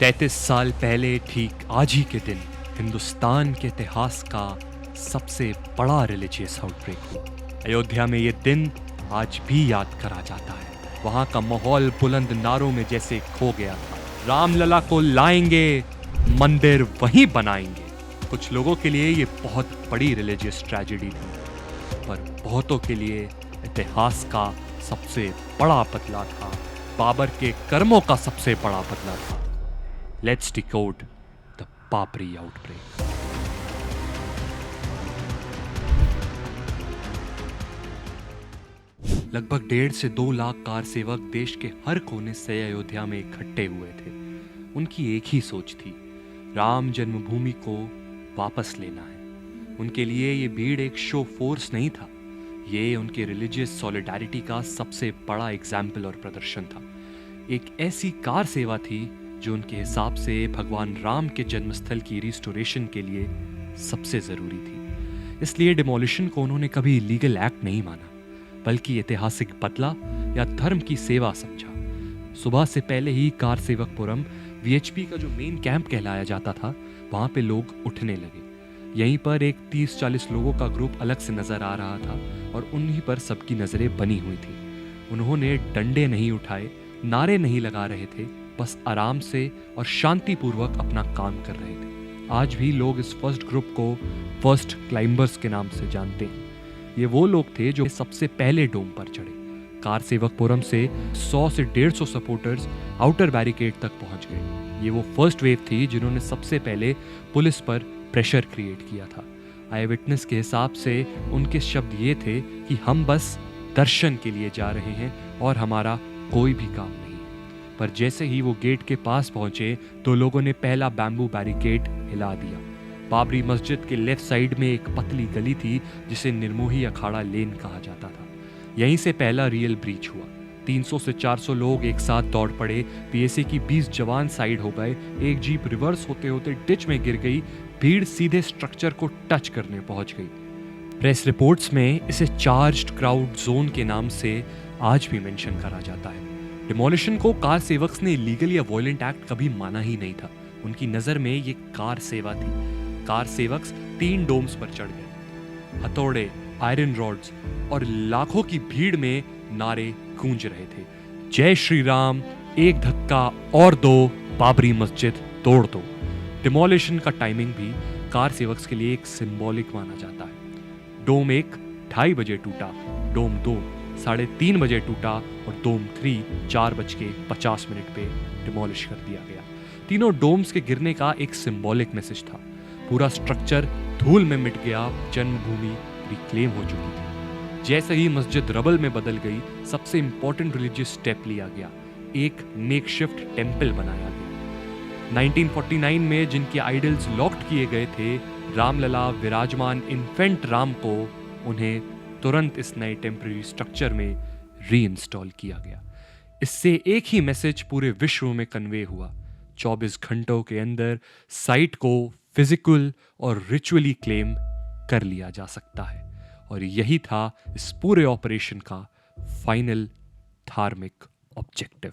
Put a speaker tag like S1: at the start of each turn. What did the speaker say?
S1: 33 साल पहले ठीक आज ही के दिन हिंदुस्तान के इतिहास का सबसे बड़ा रिलीजियस आउटब्रेक हुआ। अयोध्या में ये दिन आज भी याद करा जाता है। वहां का माहौल बुलंद नारों में जैसे खो गया था। रामलला को लाएंगे, मंदिर वहीं बनाएंगे। कुछ लोगों के लिए ये बहुत बड़ी रिलीजियस ट्रेजेडी थी, पर बहुतों के लिए इतिहास का सबसे बड़ा बदला था, बाबर के कर्मों का सबसे बड़ा बदला था। Let's decode the Babri outbreak. लगभग 1.5 से 2 लाख कार सेवक देश के हर कोने से अयोध्या में इकट्ठे हुए थे। उनकी एक ही सोच थी, राम जन्मभूमि को वापस लेना है। उनके लिए ये भीड़ एक शो फोर्स नहीं था, ये उनके रिलीजियस सॉलिडारिटी का सबसे बड़ा एग्जाम्पल और प्रदर्शन था। एक ऐसी कार सेवा थी जो उनके हिसाब से भगवान राम के जन्मस्थल की रिस्टोरेशन के लिए सबसे जरूरी थी। इसलिए डिमोलिशन को उन्होंने कभी लीगल एक्ट नहीं माना, बल्कि ऐतिहासिक बदला या धर्म की सेवा समझा। सुबह से पहले ही कार सेवकपुरम वीएचपी का जो मेन कैंप कहलाया जाता था, वहां पे लोग उठने लगे। यहीं पर एक 30-40 लोगों का ग्रुप अलग से नजर आ रहा था और उन्हीं पर सबकी नजरें बनी हुई थी। उन्होंने डंडे नहीं उठाए, नारे नहीं लगा रहे थे, बस आराम से और शांतिपूर्वक अपना काम कर रहे थे। आज भी लोग इस फर्स्ट ग्रुप को फर्स्ट क्लाइंबर्स के नाम से जानते हैं। ये वो लोग थे जो सबसे पहले डोम पर चढ़े। कार सेवकपुरम से 100 से 150 सपोर्टर्स आउटर बैरिकेड तक पहुंच गए। ये वो फर्स्ट वेव थी जिन्होंने सबसे पहले पुलिस पर प्रेशर क्रिएट किया था। आई विटनेस के हिसाब से उनके शब्द ये थे कि हम बस दर्शन के लिए जा रहे हैं और हमारा कोई भी काम नहीं। पर जैसे ही वो गेट के पास पहुंचे तो लोगों ने पहला बैम्बू बैरिकेड हिला दिया। बाबरी मस्जिद के लेफ्ट साइड में एक पतली गली थी जिसे निर्मोही अखाड़ा लेन कहा जाता था। यहीं से पहला रियल ब्रीच हुआ। 300 से 400 लोग एक साथ दौड़ पड़े। पीएसी की 20 जवान साइड हो गए। एक जीप रिवर्स होते होते डिच में गिर गई। भीड़ सीधे स्ट्रक्चर को टच करने पहुंच गई। प्रेस रिपोर्ट्स में इसे चार्ज्ड क्राउड जोन के नाम से आज भी मेंशन करा जाता है। डिमोलिशन को कार सेवक्स ने इलीगल या वॉयलेंट एक्ट कभी माना ही नहीं था। उनकी नजर में ये कार सेवा थी। कार सेवक्स 3 डोम्स पर चढ़ गए। हथौड़े, आयरन रॉड्स और लाखों की भीड़ में नारे गूंज रहे थे। जय श्री राम, एक धक्का और दो, बाबरी मस्जिद तोड़ दो। डिमोलिशन का टाइमिंग भी कार सेवक्स के लिए एक सिंबॉलिक माना जाता है। डोम 1 2:30 बजे टूटा, डोम 2 3:30 बजे टूटा और डोम 3 4:50 पे डिमोलिश कर दिया गया। तीनों डोम्स के गिरने का एक सिंबॉलिक मैसेज था। पूरा स्ट्रक्चर धूल में मिट गया, जन्मभूमि रिक्लेम हो चुकी थी। जैसे ही मस्जिद रबल में बदल गई, सबसे इंपॉर्टेंट रिलीजियस स्टेप लिया गया, एक मेकशिफ्ट टेंपल बनाया गया। 1949 में जिनके आइडल्स लॉक्ड किए गए थे, रामलला विराजमान इन्फेंट राम को, उन्हें तुरंत इस नए टेम्पररी स्ट्रक्चर में रीइंस्टॉल किया गया। इससे एक ही मैसेज पूरे विश्व में कन्वे हुआ, 24 घंटों के अंदर साइट को फिजिकल और रिचुअली क्लेम कर लिया जा सकता है। और यही था इस पूरे ऑपरेशन का फाइनल धार्मिक ऑब्जेक्टिव।